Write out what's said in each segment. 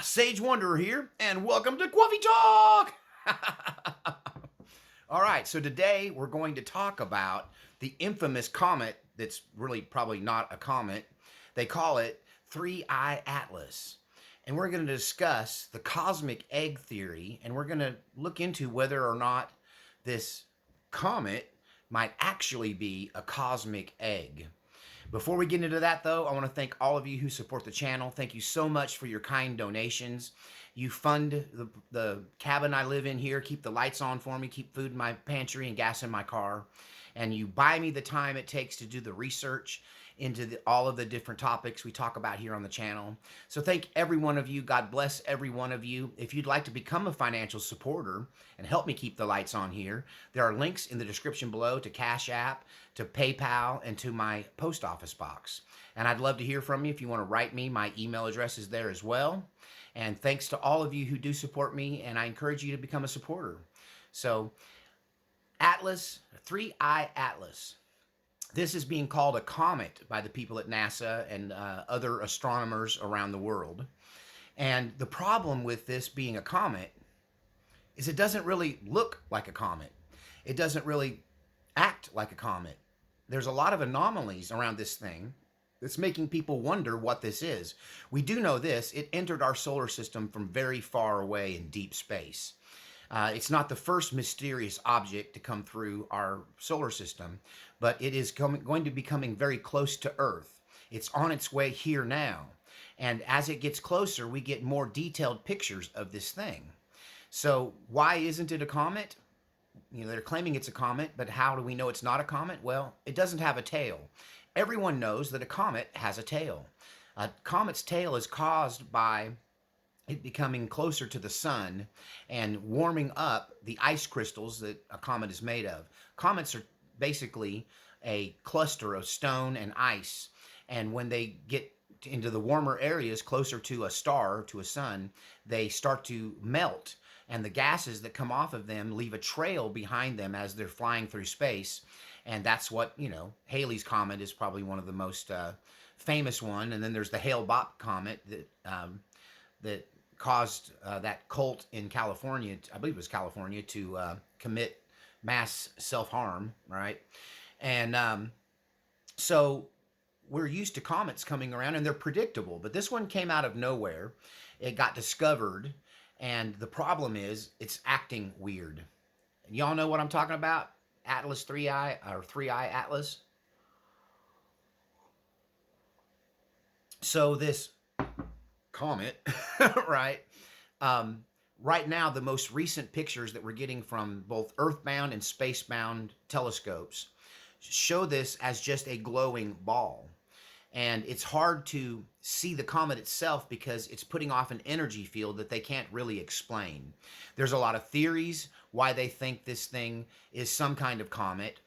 Sage Wanderer here, and welcome to Coffee Talk! All right, so today we're going to talk about the infamous comet that's really probably not a comet. They call it 3I-Atlas. And we're going to discuss the cosmic egg theory, and we're going to look into whether or not this comet might actually be a cosmic egg. Before we get into that, though, I want to thank all of you who support the channel. Thank you so much for your kind donations. You fund the cabin I live in here, keep the lights on for me, keep food in my pantry and gas in my car, and you buy me the time it takes to do the research into all of the different topics we talk about here on the channel. So thank every one of you. God bless every one of you. If you'd like to become a financial supporter and help me keep the lights on here, there are links in the description below to Cash App, to PayPal, and to my post office box. And I'd love to hear from you. If you want to write me, my email address is there as well. And thanks to all of you who do support me, and I encourage you to become a supporter. So Atlas, 3I-Atlas. This is being called a comet by the people at NASA and other astronomers around the world. And the problem with this being a comet is it doesn't really look like a comet. It doesn't really act like a comet. There's a lot of anomalies around this thing that's making people wonder what this is. We do know this: it entered our solar system from very far away in deep space. It's not the first mysterious object to come through our solar system, but it is going to be coming very close to Earth. It's on its way here now. And as it gets closer, we get more detailed pictures of this thing. So why isn't it a comet? You know, they're claiming it's a comet, but how do we know it's not a comet? Well, it doesn't have a tail. Everyone knows that a comet has a tail. A comet's tail is caused by it becoming closer to the sun and warming up the ice crystals that a comet is made of. Comets are basically a cluster of stone and ice, and when they get into the warmer areas closer to a star, to a sun, they start to melt, and the gases that come off of them leave a trail behind them as they're flying through space. And that's what, you know, Halley's Comet is probably one of the most famous one. And then there's the Hale-Bopp Comet that caused that cult in California, I believe it was California, to commit mass self-harm, right? And so we're used to comets coming around, and they're predictable, but this one came out of nowhere. It got discovered, and the problem is it's acting weird. And y'all know what I'm talking about? Atlas 3I, or 3I-Atlas. So this comet, right? Right now, the most recent pictures that we're getting from both earthbound and spacebound telescopes show this as just a glowing ball. And it's hard to see the comet itself because it's putting off an energy field that they can't really explain. There's a lot of theories why they think this thing is some kind of comet.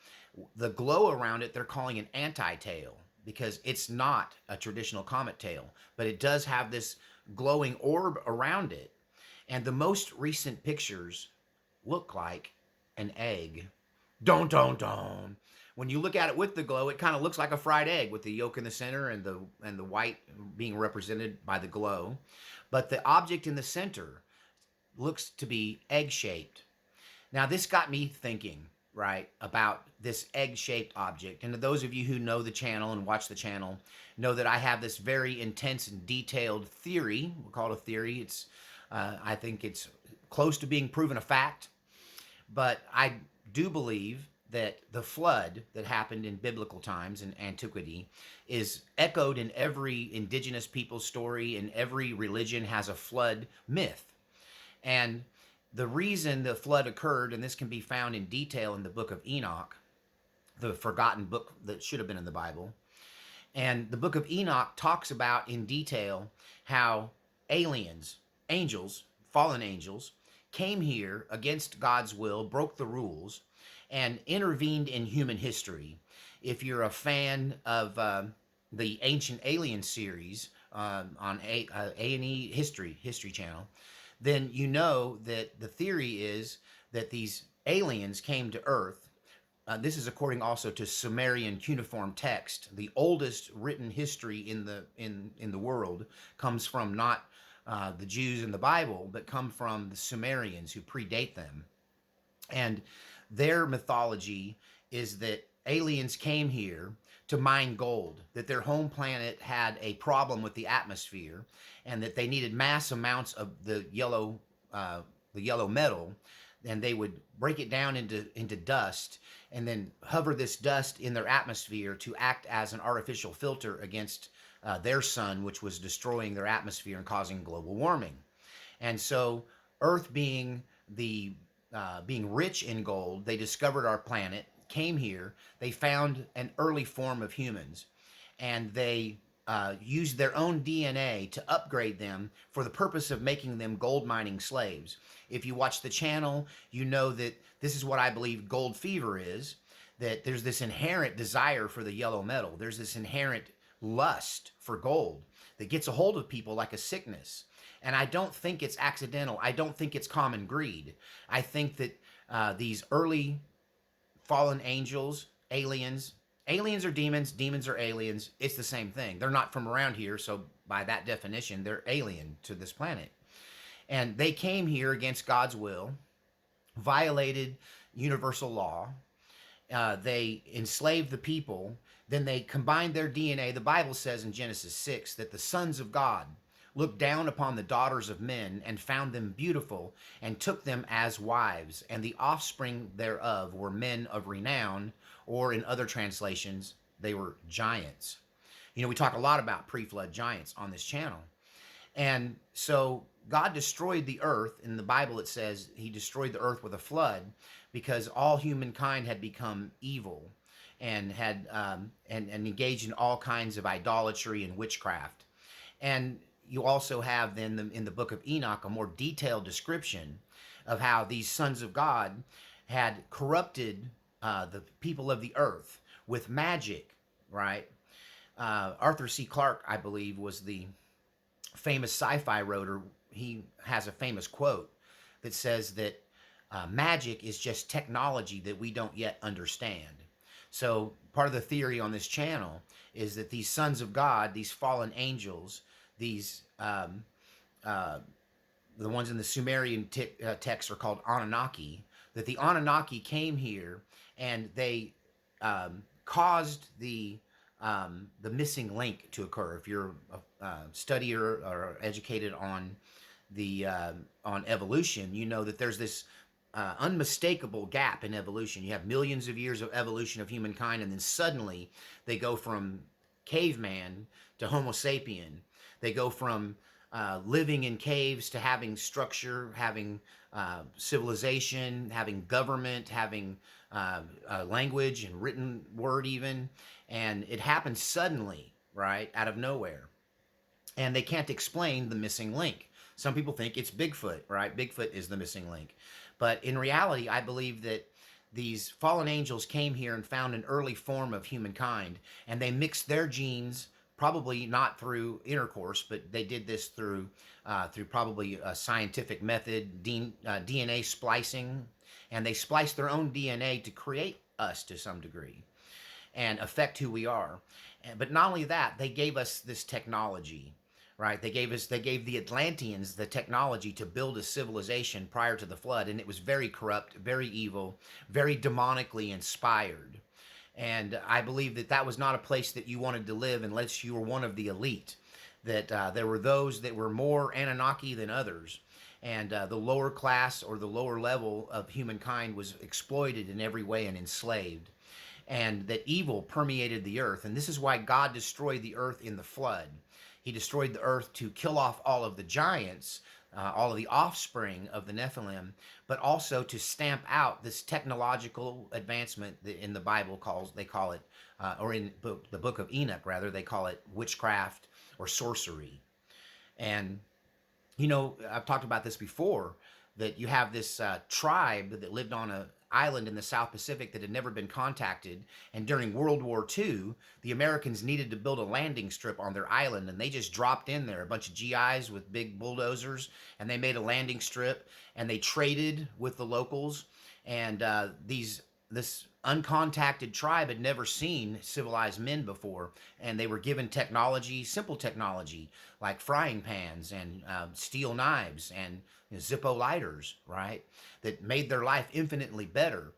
The glow around it, they're calling an anti-tail, because it's not a traditional comet tail, but it does have this glowing orb around it. And the most recent pictures look like an egg. Don, don, don. When you look at it with the glow, it kind of looks like a fried egg with the yolk in the center and the white being represented by the glow. But the object in the center looks to be egg-shaped. Now, this got me thinking, right, about this egg-shaped object. And to those of you who know the channel and watch the channel, know that I have this very intense and detailed theory. We'll call it a theory. It's, I think it's close to being proven a fact. But I do believe that the flood that happened in biblical times in antiquity is echoed in every indigenous people's story, and every religion has a flood myth. And the reason the flood occurred, and this can be found in detail in the book of Enoch, the forgotten book that should have been in the Bible. And the book of Enoch talks about in detail how aliens, angels, fallen angels, came here against God's will, broke the rules, and intervened in human history. If you're a fan of the Ancient Alien series on A&E History Channel, then you know that the theory is that these aliens came to Earth. This is according also to Sumerian cuneiform text. The oldest written history in the world comes from not the Jews in the Bible, but come from the Sumerians who predate them. And their mythology is that aliens came here to mine gold, that their home planet had a problem with the atmosphere, and that they needed mass amounts of the yellow metal, and they would break it down into dust and then hover this dust in their atmosphere to act as an artificial filter against their sun, which was destroying their atmosphere and causing global warming. And so, Earth being rich in gold, they discovered our planet, came here, they found an early form of humans, and they used their own DNA to upgrade them for the purpose of making them gold mining slaves. If you watch the channel, you know that this is what I believe gold fever is, that there's this inherent desire for the yellow metal. There's this inherent lust for gold that gets a hold of people like a sickness. And I don't think it's accidental. I don't think it's common greed. I think that these early fallen angels, aliens are demons, demons are aliens. It's the same thing. They're not from around here, so by that definition, they're alien to this planet. And they came here against God's will, violated universal law. They enslaved the people. Then they combined their DNA. The Bible says in Genesis 6 that the sons of God looked down upon the daughters of men and found them beautiful and took them as wives, and the offspring thereof were men of renown, or in other translations, they were giants. You know, we talk a lot about pre-flood giants on this channel. And so God destroyed the earth. In the Bible, it says he destroyed the earth with a flood because all humankind had become evil and had and engaged in all kinds of idolatry and witchcraft. And you also have then in the book of Enoch a more detailed description of how these sons of God had corrupted the people of the earth with magic, right? Arthur C. Clarke, I believe, was the famous sci-fi writer. He has a famous quote that says that magic is just technology that we don't yet understand. So part of the theory on this channel is that these sons of God, these fallen angels, these the ones in the Sumerian texts are called Anunnaki, that the Anunnaki came here and they caused the missing link to occur. If you're a studier or educated on the on evolution, you know that there's this unmistakable gap in evolution. You have millions of years of evolution of humankind, and then suddenly they go from caveman to Homo sapien. They go from living in caves to having structure, having civilization, having government, having language and written word even. And it happens suddenly, right, out of nowhere. And they can't explain the missing link. Some people think it's Bigfoot, right? Bigfoot is the missing link. But in reality, I believe that these fallen angels came here and found an early form of humankind, and they mixed their genes, probably not through intercourse, but they did this through probably a scientific method, DNA splicing, and they spliced their own DNA to create us to some degree and affect who we are. But not only that, they gave us this technology, right? They gave the Atlanteans the technology to build a civilization prior to the flood, and it was very corrupt, very evil, very demonically inspired. And I believe that that was not a place that you wanted to live unless you were one of the elite. That there were those that were more Anunnaki than others. And the lower class or the lower level of humankind was exploited in every way and enslaved. And that evil permeated the earth. And this is why God destroyed the earth in the flood. He destroyed the earth to kill off all of the giants, all of the offspring of the Nephilim, but also to stamp out this technological advancement that in the Bible they call it, or in the book of Enoch rather, they call it witchcraft or sorcery. And you know, I've talked about this before, that you have this tribe that lived on an island in the South Pacific that had never been contacted. And during World War II, the Americans needed to build a landing strip on their island, and they just dropped in there, a bunch of GIs with big bulldozers, and they made a landing strip, and they traded with the locals. And these this uncontacted tribe had never seen civilized men before, and they were given technology, simple technology like frying pans and steel knives and Zippo lighters, right? That made their life infinitely better.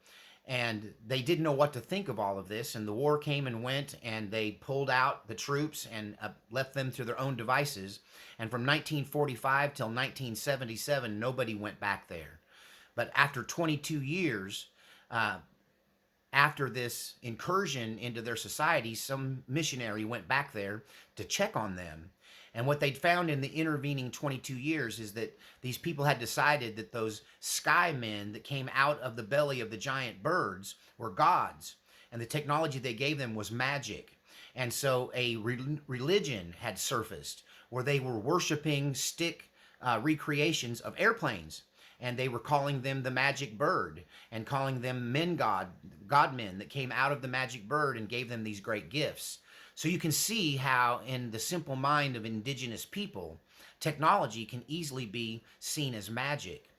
And they didn't know what to think of all of this. And the war came and went, and they pulled out the troops and left them to their own devices. And from 1945 till 1977, nobody went back there. But after 22 years, uh, after this incursion into their society, some missionary went back there to check on them. And what they'd found in the intervening 22 years is that these people had decided that those sky men that came out of the belly of the giant birds were gods. And the technology they gave them was magic. And so a religion had surfaced where they were worshiping stick recreations of airplanes, and they were calling them the magic bird and calling them god men that came out of the magic bird and gave them these great gifts. So you can see how in the simple mind of indigenous people, technology can easily be seen as magic.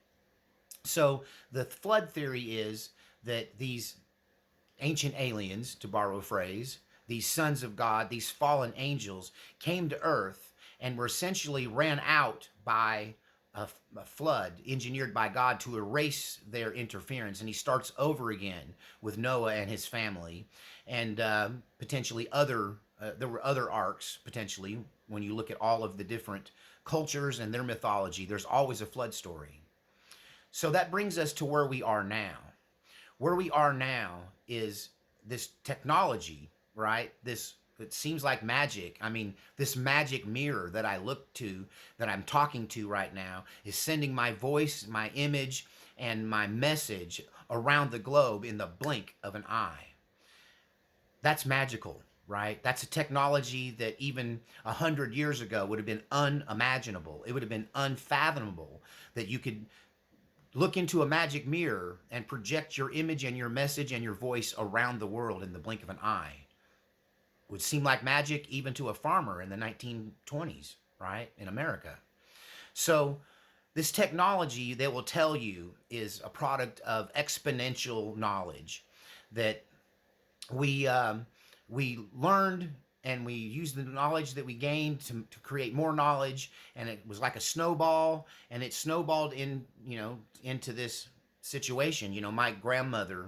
So the flood theory is that these ancient aliens, to borrow a phrase, these sons of God, these fallen angels, came to earth and were essentially ran out by a flood engineered by God to erase their interference. And he starts over again with Noah and his family, and potentially there were other arcs, potentially, when you look at all of the different cultures and their mythology. There's always a flood story. So that brings us to where we are now. Where we are now is this technology, right? This, it seems like magic. I mean, this magic mirror that I look to, that I'm talking to right now, is sending my voice, my image, and my message around the globe in the blink of an eye. That's magical, right? That's a technology that even 100 years ago would have been unimaginable. It would have been unfathomable that you could look into a magic mirror and project your image and your message and your voice around the world in the blink of an eye. It would seem like magic even to a farmer in the 1920s, right, in America. So this technology, they will tell you, is a product of exponential knowledge that we learned, and we used the knowledge that we gained to create more knowledge, and it was like a snowball, and it snowballed into this situation. My grandmother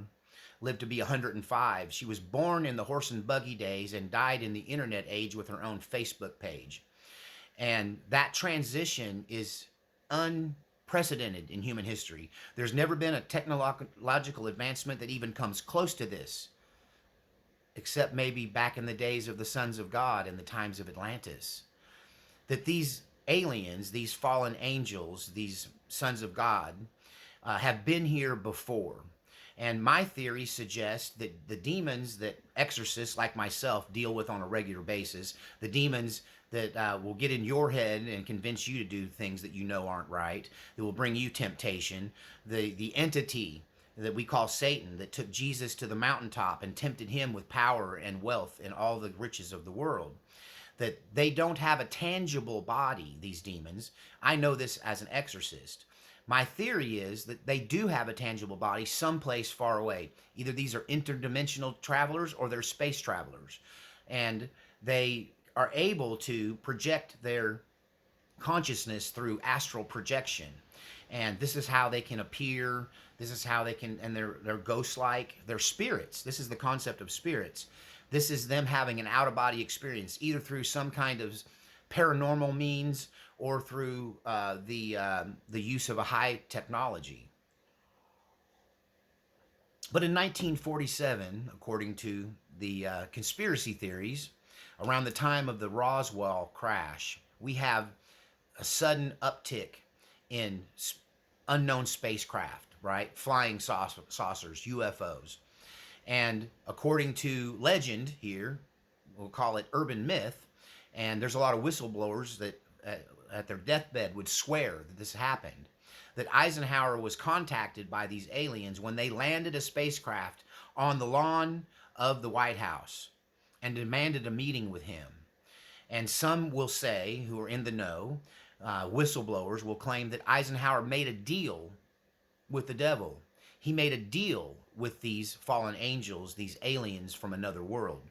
lived to be 105. She was born in the horse and buggy days and died in the internet age with her own Facebook page. And that transition is unprecedented in human history. There's never been a technological advancement that even comes close to this, except maybe back in the days of the sons of God and the times of Atlantis. That these aliens, these fallen angels, these sons of God, have been here before. And my theory suggests that the demons that exorcists like myself deal with on a regular basis, the demons that will get in your head and convince you to do things that you know aren't right, that will bring you temptation, the entity that we call Satan, that took Jesus to the mountaintop and tempted him with power and wealth and all the riches of the world, that they don't have a tangible body, these demons. I know this as an exorcist. My theory is that they do have a tangible body someplace far away. Either these are interdimensional travelers or they're space travelers. And they are able to project their consciousness through astral projection. And this is how they can appear. This is how they can, and they're ghost-like. They're spirits. This is the concept of spirits. This is them having an out-of-body experience, either through some kind of paranormal means or through the use of a high technology. But in 1947, according to the conspiracy theories, around the time of the Roswell crash, we have a sudden uptick in unknown spacecraft, right? Flying saucers, UFOs. And according to legend here, we'll call it urban myth, and there's a lot of whistleblowers that at their deathbed would swear that this happened, that Eisenhower was contacted by these aliens when they landed a spacecraft on the lawn of the White House and demanded a meeting with him. And some will say, who are in the know, whistleblowers will claim that Eisenhower made a deal with the devil. He made a deal with these fallen angels, these aliens from another world.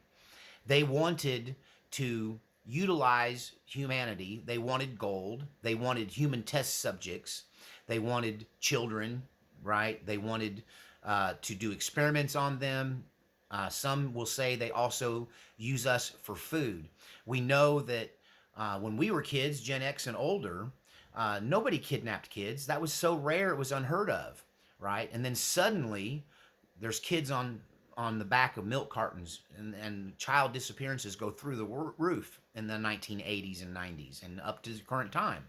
They wanted to utilize humanity. They wanted gold. They wanted human test subjects. They wanted children, right? They wanted to do experiments on them. Some will say they also use us for food. We know that when we were kids, Gen X and older, nobody kidnapped kids. That was so rare, it was unheard of, right? And then suddenly, there's kids on the back of milk cartons, and child disappearances go through the roof in the 1980s and 90s and up to the current time.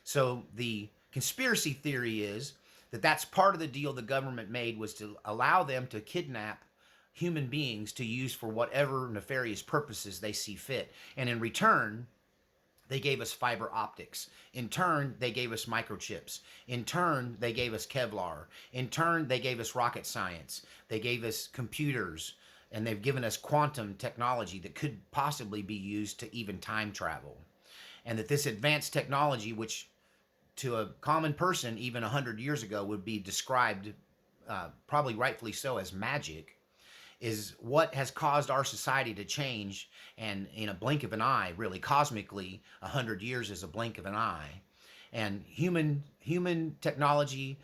So the conspiracy theory is that that's part of the deal the government made, was to allow them to kidnap human beings to use for whatever nefarious purposes they see fit. And in return, they gave us fiber optics. In turn, they gave us microchips. In turn, they gave us Kevlar. In turn, they gave us rocket science. They gave us computers, and they've given us quantum technology that could possibly be used to even time travel. And that this advanced technology, which to a common person even 100 years ago would be described, probably rightfully so, as magic, is what has caused our society to change. And in a blink of an eye, really cosmically, 100 years is a blink of an eye. And human technology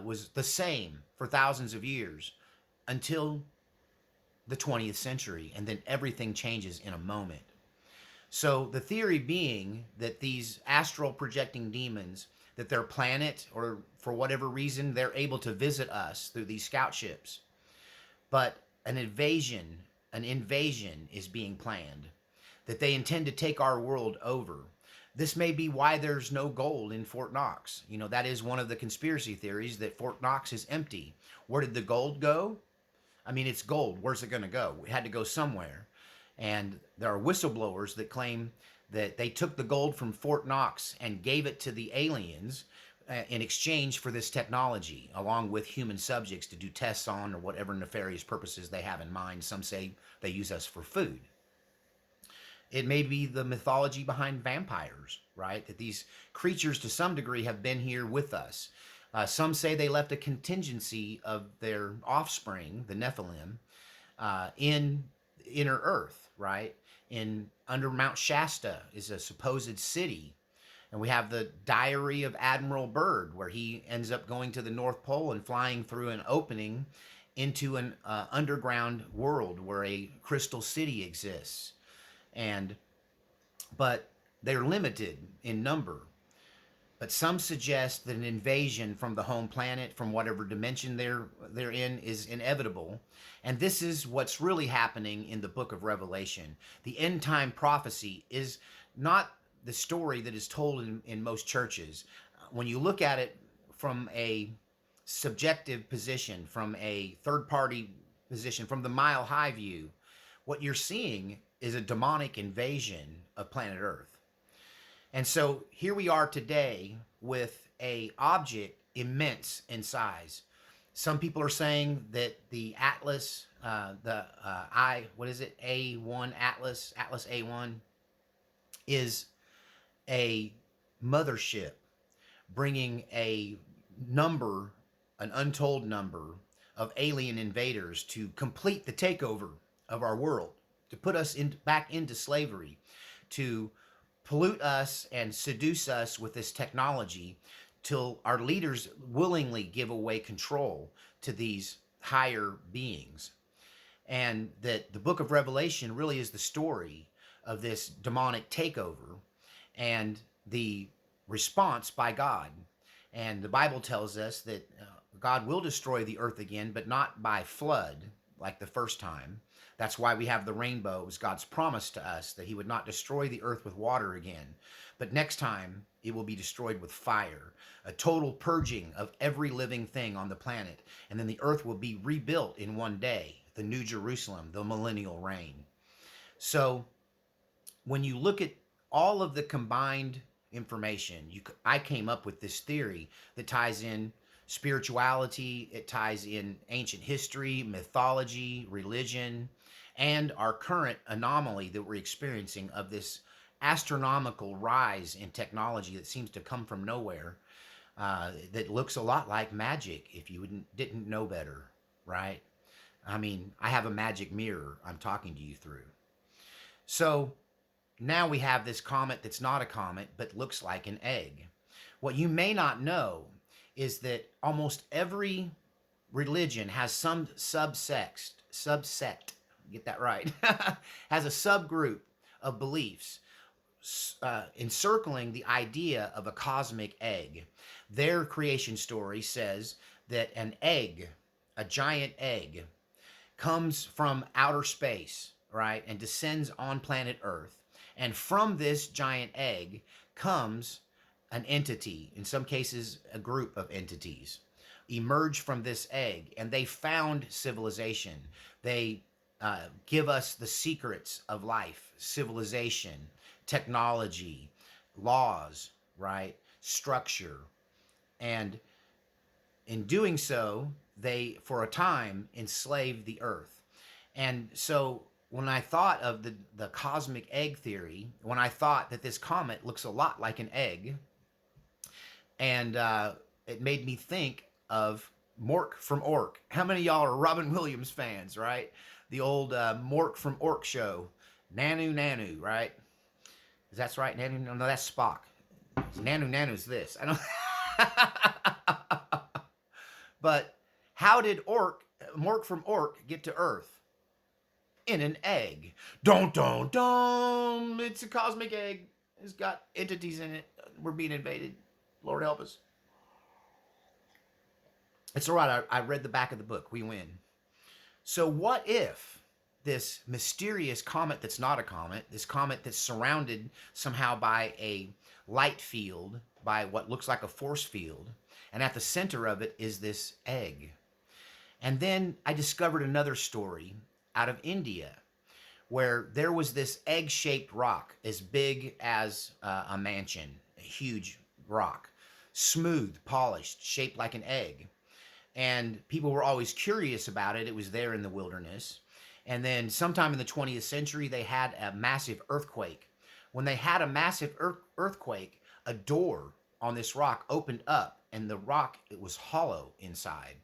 was the same for thousands of years until the 20th century, and then everything changes in a moment. So the theory being that these astral projecting demons, that their planet, or for whatever reason, they're able to visit us through these scout ships. But an invasion is being planned, that they intend to take our world over. This may be why there's no gold in Fort Knox. You know, that is one of the conspiracy theories, that Fort Knox is empty. Where did the gold go? I mean, it's gold. Where's it going to go? It had to go somewhere. And there are whistleblowers that claim that they took the gold from Fort Knox and gave it to the aliens in exchange for this technology, along with human subjects to do tests on, or whatever nefarious purposes they have in mind. Some say they use us for food. It may be the mythology behind vampires, right? That these creatures to some degree have been here with us. Some say they left a contingency of their offspring, the Nephilim, in inner earth, right? Under Mount Shasta is a supposed city. And we have the Diary of Admiral Byrd, where he ends up going to the North Pole and flying through an opening into an underground world where a crystal city exists. But they're limited in number. But some suggest that an invasion from the home planet, from whatever dimension they're in, is inevitable. And this is what's really happening in the book of Revelation. The end time prophecy is not the story that is told in most churches. When you look at it from a subjective position, from a third party position, from the mile high view, what you're seeing is a demonic invasion of planet Earth. And so here we are today with a object immense in size. Some people are saying that the Atlas, A1 Atlas A1, is a mothership bringing an untold number of alien invaders to complete the takeover of our world, to put us back into slavery, to pollute us and seduce us with this technology till our leaders willingly give away control to these higher beings. And that the book of Revelation really is the story of this demonic takeover and the response by God. And the Bible tells us that God will destroy the earth again, but not by flood like the first time. That's why we have the rainbow. It was God's promise to us that he would not destroy the earth with water again. But next time, it will be destroyed with fire, a total purging of every living thing on the planet. And then the earth will be rebuilt in one day, the New Jerusalem, the millennial reign. So when you look at all of the combined information, I came up with this theory that ties in spirituality, it ties in ancient history, mythology, religion, and our current anomaly that we're experiencing of this astronomical rise in technology that seems to come from nowhere, that looks a lot like magic if you didn't know better. right? I mean, I have a magic mirror I'm talking to you through. So now we have this comet that's not a comet, but looks like an egg. What you may not know is that almost every religion has some subset, get that right, has a subgroup of beliefs encircling the idea of a cosmic egg. Their creation story says that an egg, a giant egg, comes from outer space, right, and descends on planet Earth. And from this giant egg comes an entity, in some cases, a group of entities, emerge from this egg, and they found civilization. They give us the secrets of life, civilization, technology, laws, right, structure. And in doing so, they, for a time, enslaved the earth. And so when I thought of the cosmic egg theory, when I thought that this comet looks a lot like an egg, and it made me think of Mork from Ork. How many of y'all are Robin Williams fans, right? The old Mork from Ork show. Nanu Nanu, right? Is that right? Nanu? No, that's Spock. Nanu Nanu's this. I don't. But how did Mork from Ork get to Earth? In an egg. Dun dun dun! It's a cosmic egg. It's got entities in it. We're being invaded. Lord help us. It's all right. I read the back of the book. We win. So what if this mysterious comet that's not a comet, this comet that's surrounded somehow by a light field, by what looks like a force field, and at the center of it is this egg? And then I discovered another story out of India where there was this egg-shaped rock as big as a mansion, a huge rock, smooth, polished, shaped like an egg. And people were always curious about it. It was there in the wilderness. And then sometime in the 20th century, they had a massive earthquake. When they had a massive earthquake, a door on this rock opened up, and the rock, it was hollow inside.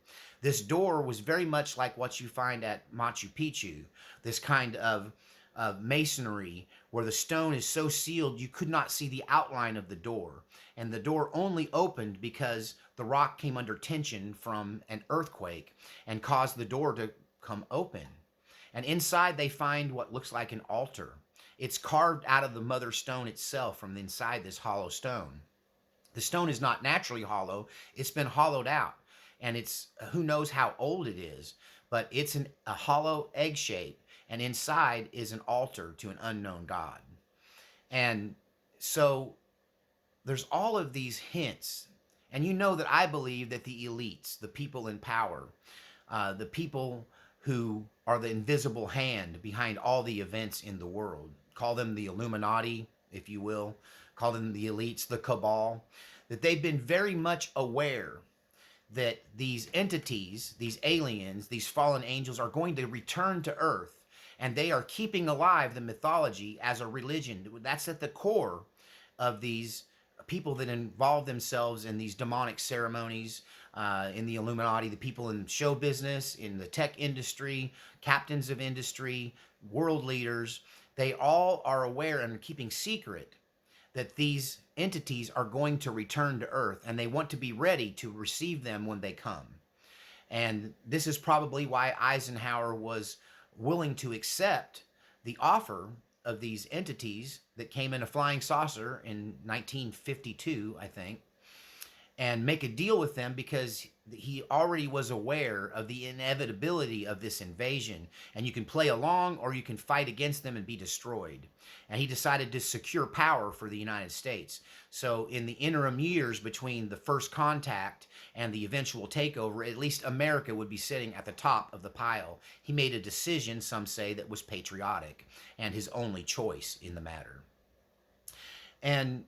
This door was very much like what you find at Machu Picchu, this kind of masonry where the stone is so sealed you could not see the outline of the door. And the door only opened because the rock came under tension from an earthquake and caused the door to come open. And inside they find what looks like an altar. It's carved out of the mother stone itself from inside this hollow stone. The stone is not naturally hollow. It's been hollowed out. And it's, who knows how old it is, but it's a hollow egg shape. And inside is an altar to an unknown God. And so there's all of these hints. And you know that I believe that the elites, the people in power, the people who are the invisible hand behind all the events in the world, call them the Illuminati, if you will, call them the elites, the cabal, that they've been very much aware that these entities, these aliens, these fallen angels are going to return to Earth, and they are keeping alive the mythology as a religion. That's at the core of these people that involve themselves in these demonic ceremonies, in the Illuminati, the people in show business, in the tech industry, captains of industry, world leaders. They all are aware and keeping secret that these entities are going to return to Earth, and they want to be ready to receive them when they come. And this is probably why Eisenhower was willing to accept the offer of these entities that came in a flying saucer in 1952, I think, and make a deal with them, because he already was aware of the inevitability of this invasion. And you can play along or you can fight against them and be destroyed. And he decided to secure power for the United States. So in the interim years between the first contact and the eventual takeover, at least America would be sitting at the top of the pile. He made a decision, some say, that was patriotic and his only choice in the matter. And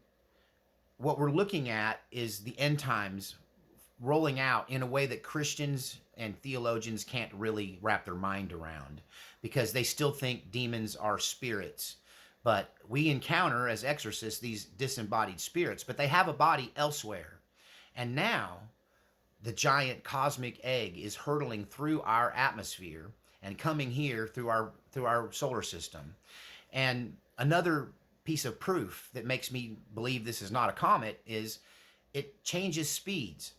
what we're looking at is the end times rolling out in a way that Christians and theologians can't really wrap their mind around, because they still think demons are spirits. But we encounter, as exorcists, these disembodied spirits, but they have a body elsewhere. And now the giant cosmic egg is hurtling through our atmosphere and coming here through our solar system. And another piece of proof that makes me believe this is not a comet is it changes speeds.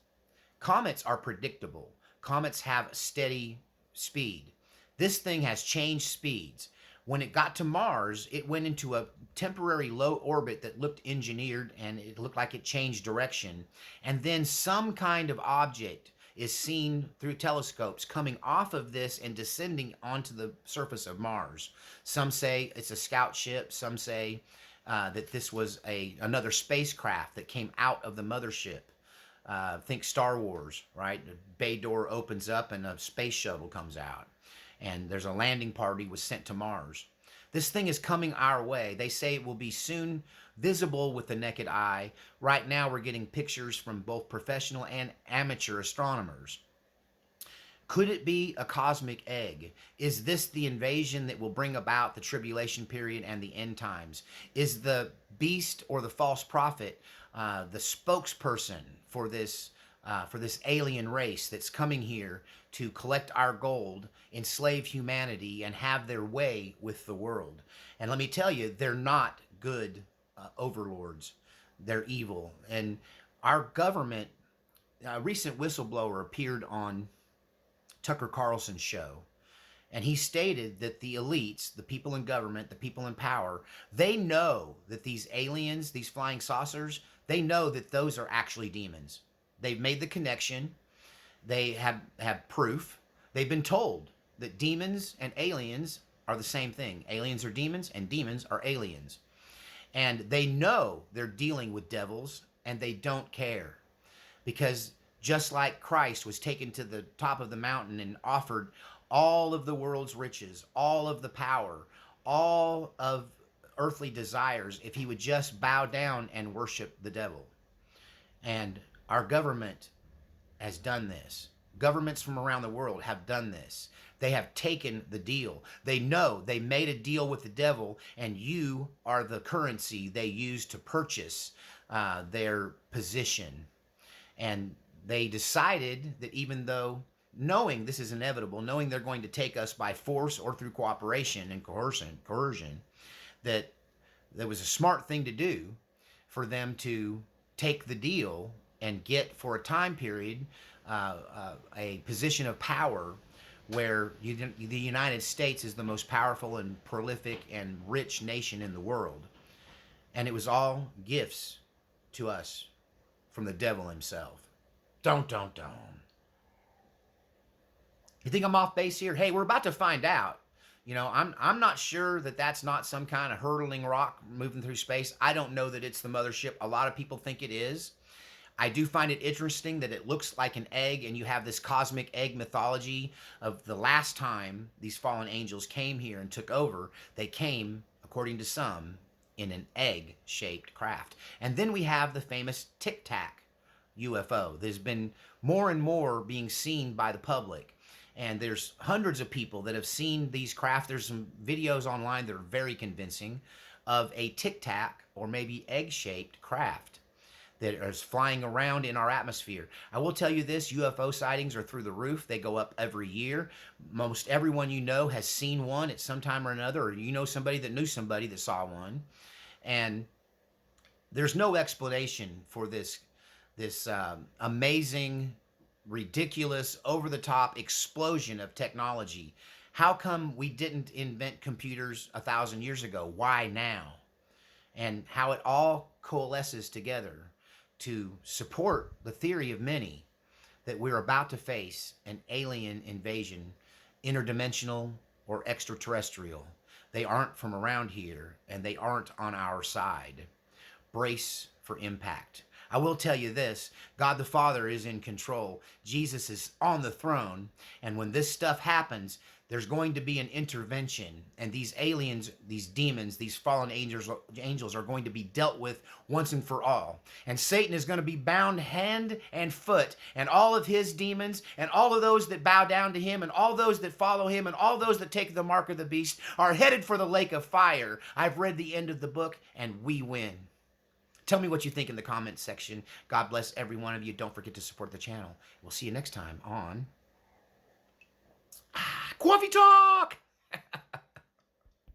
Comets are predictable. Comets have steady speed. This thing has changed speeds. When it got to Mars, it went into a temporary low orbit that looked engineered and it looked like it changed direction. And then some kind of object is seen through telescopes coming off of this and descending onto the surface of Mars. Some say it's a scout ship. Some say that this was another spacecraft that came out of the mothership. Think Star Wars, right? The bay door opens up and a space shuttle comes out. And there's a landing party was sent to Mars. This thing is coming our way. They say it will be soon visible with the naked eye. Right now we're getting pictures from both professional and amateur astronomers. Could it be a cosmic egg? Is this the invasion that will bring about the tribulation period and the end times? Is the beast or the false prophet the spokesperson for this alien race that's coming here to collect our gold, enslave humanity, and have their way with the world? And let me tell you, they're not good overlords. They're evil. And our government, a recent whistleblower appeared on Tucker Carlson's show, and he stated that the elites, the people in government, the people in power, they know that these aliens, these flying saucers, they know that those are actually demons. They've made the connection. They have proof. They've been told that demons and aliens are the same thing. Aliens are demons and demons are aliens. And they know they're dealing with devils and they don't care, because just like Christ was taken to the top of the mountain and offered all of the world's riches, all of the power, all of earthly desires, if he would just bow down and worship the devil. And our government has done this. Governments from around the world have done this. They have taken the deal. They know they made a deal with the devil, and you are the currency they use to purchase their position. And they decided that even though, knowing this is inevitable, knowing they're going to take us by force or through cooperation and coercion, that there was a smart thing to do for them to take the deal and get, for a time period, a position of power where the United States is the most powerful and prolific and rich nation in the world. And it was all gifts to us from the devil himself. Don't. You think I'm off base here? Hey, we're about to find out. You know, I'm not sure that that's not some kind of hurtling rock moving through space. I don't know that it's the mothership. A lot of people think it is. I do find it interesting that it looks like an egg, and you have this cosmic egg mythology of the last time these fallen angels came here and took over. They came, according to some, in an egg-shaped craft. And then we have the famous Tic Tac UFO. There's been more and more being seen by the public. And there's hundreds of people that have seen these craft. There's some videos online that are very convincing of a Tic Tac or maybe egg-shaped craft that is flying around in our atmosphere. I will tell you this, UFO sightings are through the roof. They go up every year. Most everyone you know has seen one at some time or another, or you know somebody that knew somebody that saw one. And there's no explanation for this amazing, ridiculous, over-the-top explosion of technology. How come we didn't invent computers 1,000 years ago? Why now? And how it all coalesces together to support the theory of many that we're about to face an alien invasion, interdimensional or extraterrestrial. They aren't from around here, and they aren't on our side. Brace for impact. I will tell you this, God the Father is in control. Jesus is on the throne, and when this stuff happens, there's going to be an intervention, and these aliens, these demons, these fallen angels are going to be dealt with once and for all. And Satan is going to be bound hand and foot, and all of his demons, and all of those that bow down to him, and all those that follow him, and all those that take the mark of the beast are headed for the lake of fire. I've read the end of the book, and we win. Tell me what you think in the comments section. God bless every one of you. Don't forget to support the channel. We'll see you next time on Coffee Talk.